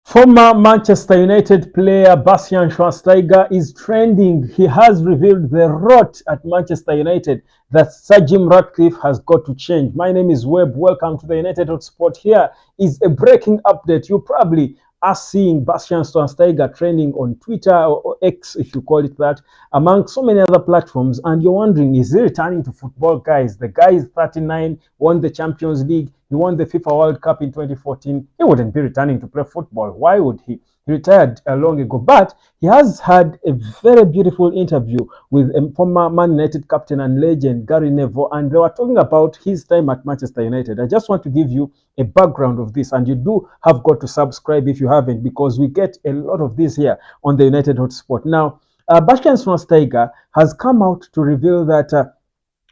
Former Manchester United player Bastian Schweinsteiger is trending. He has revealed the rot at Manchester United that Sir Jim Ratcliffe has got to change. My name is Webb. Welcome to the United Hotspot. Here is a breaking update. You probably are seeing Bastian Schweinsteiger trending on Twitter or X, if you call it that, among so many other platforms. And you're wondering, is he returning to football, guys? The guy is 39, won the Champions League. He won the FIFA World Cup in 2014. He wouldn't be returning to play football. Why would he? He retired long ago. But he has had a very beautiful interview with a former Man United captain and legend, Gary Neville, and they were talking about his time at Manchester United. I just want to give you a background of this, and you do have got to subscribe if you haven't, because we get a lot of this here on the United Hotspot. Now, Bastian Schweinsteiger has come out to reveal that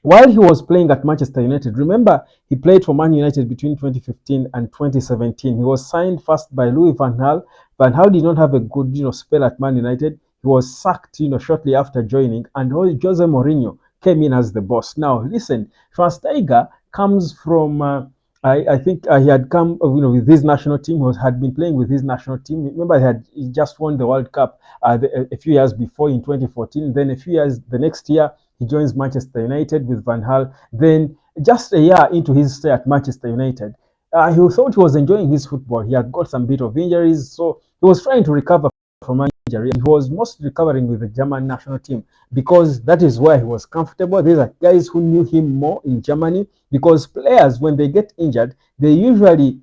while he was playing at Manchester United, remember he played for Man United between 2015 and 2017. He was signed first by Louis van Gaal. Van Gaal did not have a good, spell at Man United. He was sacked, shortly after joining, and Jose Mourinho came in as the boss. Now, listen, Schweinsteiger comes from. I think he had come, with his national team. He had been playing with his national team. Remember, he just won the World Cup a few years before in 2014. Then a few years the next year, he joins Manchester United with Van Gaal. Then just a year into his stay at Manchester United, he thought he was enjoying his football. He had got some bit of injuries, so he was trying to recover from an injury. He was mostly recovering with the German national team because that is where he was comfortable. These are guys who knew him more in Germany, because players, when they get injured, they usually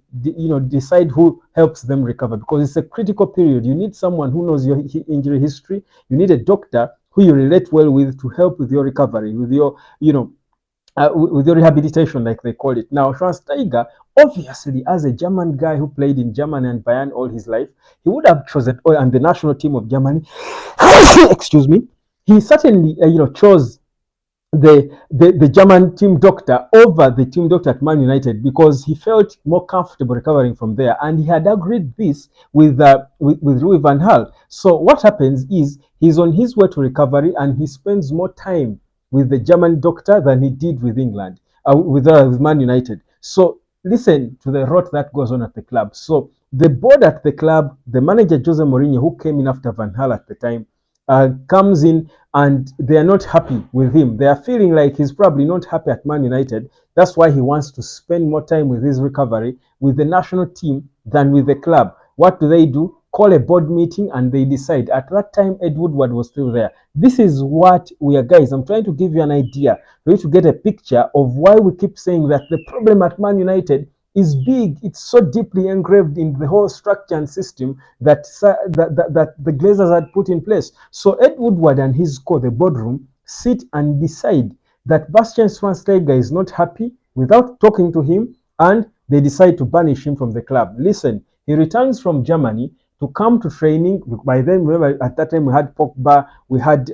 decide who helps them recover, because it's a critical period. You need someone who knows your injury history. You need a doctor who you relate well with to help with your recovery, with your, with your rehabilitation, like they call it. Now, Schweinsteiger, obviously, as a German guy who played in Germany and Bayern all his life, he would have chosen, and the national team of Germany, excuse me, he certainly, chose the German team doctor over the team doctor at Man United, because he felt more comfortable recovering from there, and he had agreed this with Louis van Gaal. So what happens is he's on his way to recovery, and he spends more time with the German doctor than he did with England, with Man United. So listen to the rot that goes on at the club. So the board at the club, the manager Jose Mourinho, who came in after Van Gaal at the time, comes in, and they are not happy with him. They are feeling like he's probably not happy at Man United. That's why he wants to spend more time with his recovery with the national team than with the club. What do? Call a board meeting, and they decide. At that time, Ed Woodward was still there. This is what we are, guys. I'm trying to give you an idea for you to get a picture of why we keep saying that the problem at Man United is big. It's so deeply engraved in the whole structure and system that the Glazers had put in place. So Ed Woodward and his core, the boardroom, sit and decide that Bastian Schweinsteiger is not happy without talking to him, and they decide to banish him from the club. Listen, he returns from Germany to come to training. By then, remember, at that time we had Pogba, we had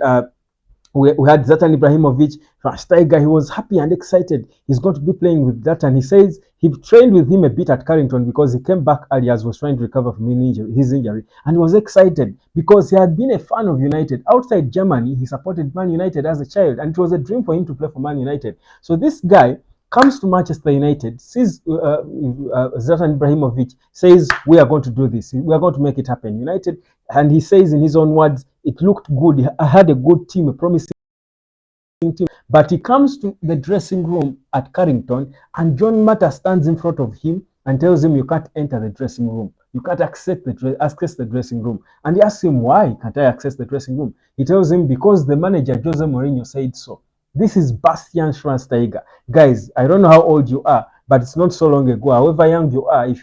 Zlatan Ibrahimovic, Schweinsteiger. He was happy and excited. He's going to be playing with Zlatan. He says he trained with him a bit at Carrington because he came back early as was trying to recover from his injury, and he was excited because he had been a fan of United. Outside Germany, he supported Man United as a child, and it was a dream for him to play for Man United. So this guy comes to Manchester United, sees Zlatan Ibrahimovic, says, we are going to do this. We are going to make it happen. United, and he says in his own words, it looked good. I had a good team, a promising team. But he comes to the dressing room at Carrington, and John Mata stands in front of him and tells him, you can't enter the dressing room. You can't access the dressing room. And he asks him, why can't I access the dressing room? He tells him, because the manager, Jose Mourinho, said so. This is Bastian Schweinsteiger. Guys, I don't know how old you are, but it's not so long ago. However young you are, if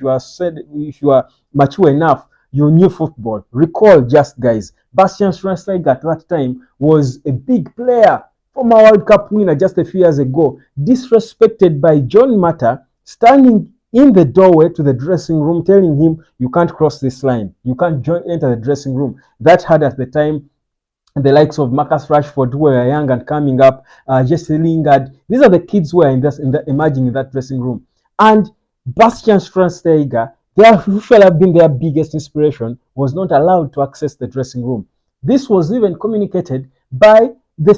you are mature enough, you knew football. Recall just, guys, Bastian Schweinsteiger at that time was a big player, former World Cup winner just a few years ago, disrespected by John Mata, standing in the doorway to the dressing room, telling him, you can't cross this line. You can't enter the dressing room. That had at the time the likes of Marcus Rashford, who were young and coming up, Jesse Lingard. These are the kids who are emerging in that dressing room. And Bastian Schweinsteiger, who shall have been their biggest inspiration, was not allowed to access the dressing room. This was even communicated by the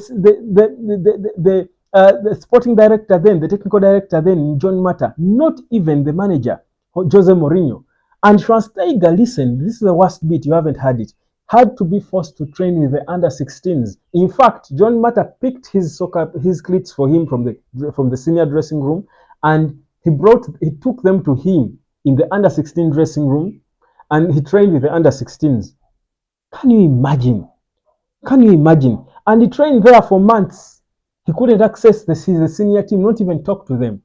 sporting director then, the technical director then, John Mata, not even the manager, Jose Mourinho. And Schweinsteiger, listen, this is the worst bit, you haven't heard it, had to be forced to train with the under-16s. In fact, John Mata picked his cleats for him from the senior dressing room, and he took them to him in the under-16 dressing room, and he trained with the under-16s. Can you imagine? Can you imagine? And he trained there for months. He couldn't access the senior team, not even talk to them.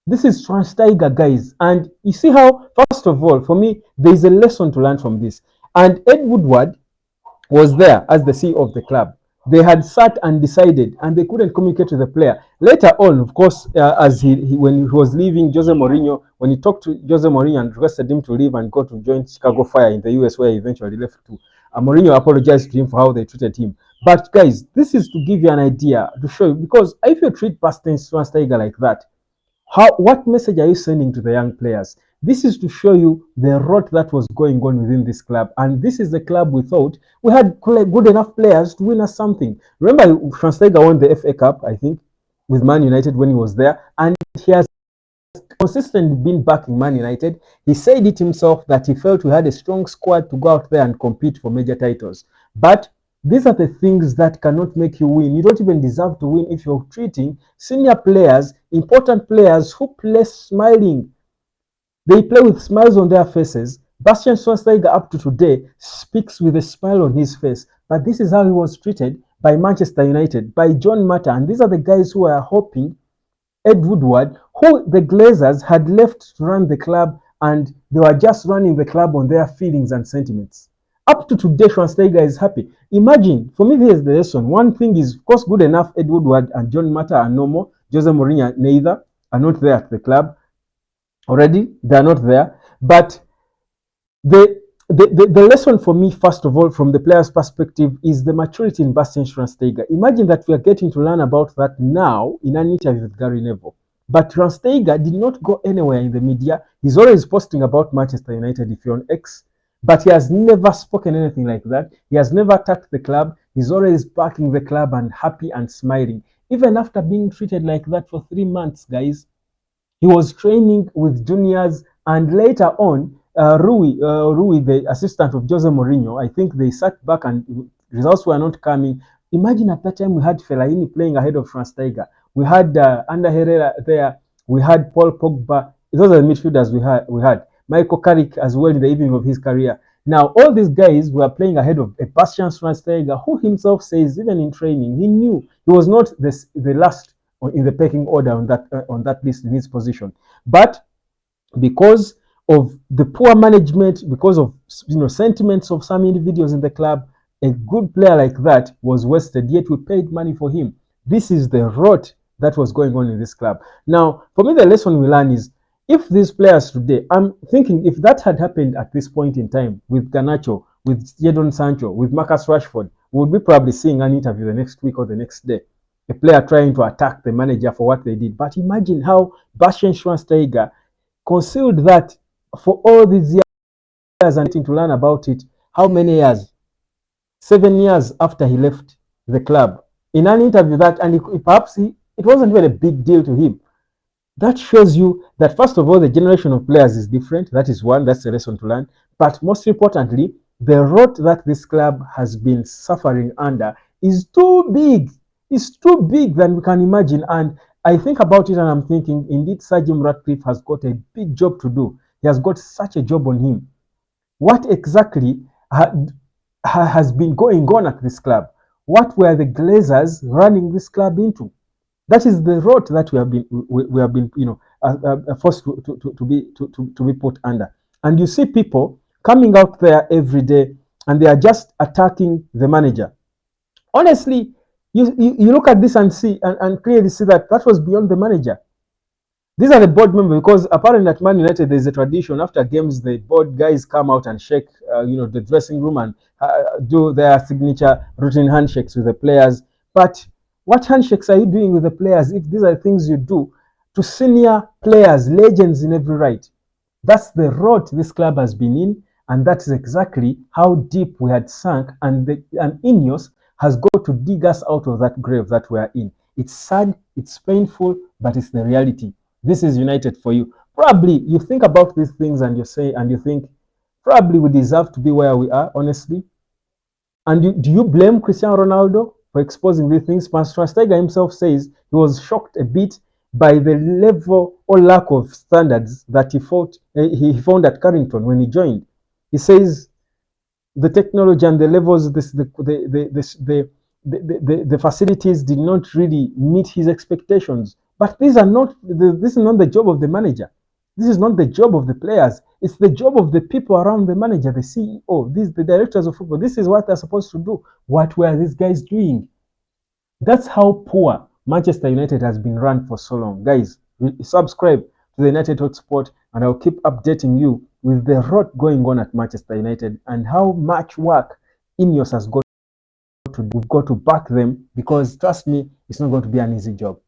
This is Schweinsteiger, guys. And you see how, first of all, for me, there is a lesson to learn from this. And Ed Woodward was there as the CEO of the club. They had sat and decided, and they couldn't communicate with the player. Later on, of course, as when he was leaving, Jose Mourinho, when he talked to Jose Mourinho and requested him to leave and go to join Chicago Fire in the US, where he eventually left to, Mourinho apologized to him for how they treated him. But guys, this is to give you an idea, to show you, because if you treat Bastian Schweinsteiger like that, what message are you sending to the young players? This is to show you the rot that was going on within this club. And this is the club we thought we had good enough players to win us something. Remember, Schweinsteiger won the FA Cup, I think, with Man United when he was there. And he has consistently been backing Man United. He said it himself that he felt we had a strong squad to go out there and compete for major titles. But these are the things that cannot make you win. You don't even deserve to win if you're treating senior players, important players who play smiling. They play with smiles on their faces. Bastian Schweinsteiger, up to today, speaks with a smile on his face. But this is how he was treated by Manchester United, by John Mata. And these are the guys who are hoping Ed Woodward, who the Glazers had left to run the club, and they were just running the club on their feelings and sentiments. Up to today, Schweinsteiger is happy. Imagine, for me, here's the lesson. One thing is, of course, good enough, Ed Woodward and John Mata are no more. Jose Mourinho, neither, are not there at the club. Already, they are not there. But the lesson for me, first of all, from the player's perspective, is the maturity in Bastian Schweinsteiger. Imagine that we are getting to learn about that now in an interview with Gary Neville. But Schweinsteiger did not go anywhere in the media. He's always posting about Manchester United if you're on X, but he has never spoken anything like that. He has never attacked the club. He's always backing the club and happy and smiling. Even after being treated like that for 3 months, guys, he was training with juniors, and later on, Rui, the assistant of Jose Mourinho, I think they sat back and results were not coming. Imagine at that time we had Fellaini playing ahead of Schweinsteiger. We had Ander Herrera there. We had Paul Pogba. Those are the midfielders we had. Michael Carrick as well in the evening of his career. Now, all these guys were playing ahead of a Bastian Schweinsteiger, who himself says, even in training, he knew he was not the last in the pecking order on that list in his position. But because of the poor management, because of sentiments of some individuals in the club, a good player like that was wasted, yet we paid money for him. This is the rot that was going on in this club. Now, for me, the lesson we learn is, if these players today, I'm thinking if that had happened at this point in time with Garnacho, with Jadon Sancho, with Marcus Rashford, we would be probably seeing an interview the next week or the next day. A player trying to attack the manager for what they did. But imagine how Bastian Schweinsteiger concealed that for all these years and to learn about it. How many years? 7 years after he left the club. In an interview that, and it wasn't even a big deal to him. That shows you that, first of all, the generation of players is different. That is one, that's a lesson to learn. But most importantly, the rot that this club has been suffering under is too big. It's too big than we can imagine. And I think about it and I'm thinking, indeed, Sir Jim Ratcliffe has got a big job to do. He has got such a job on him. What exactly has been going on at this club? What were the Glazers running this club into? That is the rot that we have been forced to be put under. And you see people coming out there every day and they are just attacking the manager. Honestly, you look at this and see and clearly see that was beyond the manager. These are the board members, because apparently at Man United there's a tradition after games the board guys come out and shake the dressing room and do their signature routine handshakes with the players. But what handshakes are you doing with the players if these are things you do to senior players, legends in every right? That's the rot this club has been in, and that is exactly how deep we had sunk, and Ineos has got to dig us out of that grave that we are in. It's sad, it's painful, but it's the reality. This is United for you. Probably you think about these things and you think, probably we deserve to be where we are, honestly. And do you blame Cristiano Ronaldo for exposing these things? Schweinsteiger himself says he was shocked a bit by the level or lack of standards that he found at Carrington when he joined. He says the technology and the levels, the facilities did not really meet his expectations. But this is not the job of the manager. This is not the job of the players. It's the job of the people around the manager, the CEO, the directors of football. This is what they're supposed to do. What were these guys doing? That's how poor Manchester United has been run for so long. Guys, subscribe to the United Hotspot and I'll keep updating you with the rot going on at Manchester United and how much work Ineos has got to do. We've got to back them because, trust me, it's not going to be an easy job.